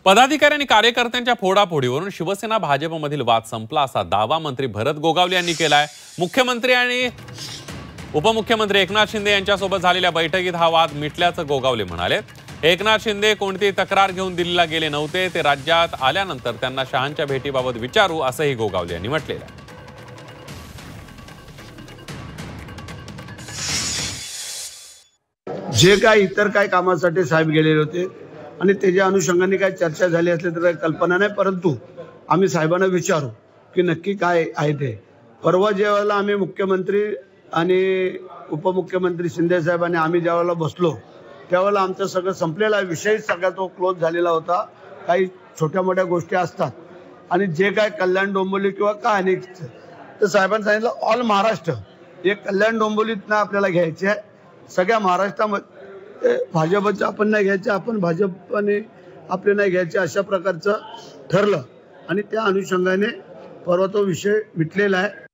पदाधिकारी आणि कार्यकर्त्यांच्या फोडाफोडीवरून शिवसेना भाजपमधील वाद संपला असा दावा मंत्री भरत गोगावले यांनी केलाय। मुख्यमंत्री आणि उपमुख्यमंत्री एकनाथ शिंदे यांच्यासोबत झालेल्या बैठकीत हा वाद मिटल्याचं गोगावले म्हणाले। एकनाथ शिंदे कोणती तक्रार घेऊन दिल्लीला गेले नव्हते, ते राज्यात आल्यानंतर त्यांना शहांच्या भेटीबाबत विचारू असंही गोगावले यांनी म्हटलेलं आहे। जे काय इतर काय कामासाठी साहेब गेलेले होते आणि त्याच्या अनुषंगाने काय चर्चा झाली असली तर कल्पना नाही, परंतु आम्ही साहेबांना विचारू की नक्की काय आहे ते। परवा जेव्हा आम्ही मुख्यमंत्री आणि उपमुख्यमंत्री शिंदे साहेब आणि आम्ही ज्यावेळेला बसलो त्यावेळेला आमचं सगळं संपलेला विषय सगळा तो क्लोज झालेला होता। काही छोट्या मोठ्या गोष्टी असतात आणि जे काय कल्याण डोंबिवली किंवा काय अनेक तर साहेबांनी सांगितलं ऑल महाराष्ट्र हे कल्याण डोंबिवलीत ना आपल्याला घ्यायचे आहे, सगळ्या महाराष्ट्रामध्ये भाजपचं आपण नाही घ्यायचं, आपण भाजपने आपले नाही घ्यायचे, अशा प्रकारचं ठरलं आणि त्या अनुषंगाने परवा तो विषय मिटलेला आहे।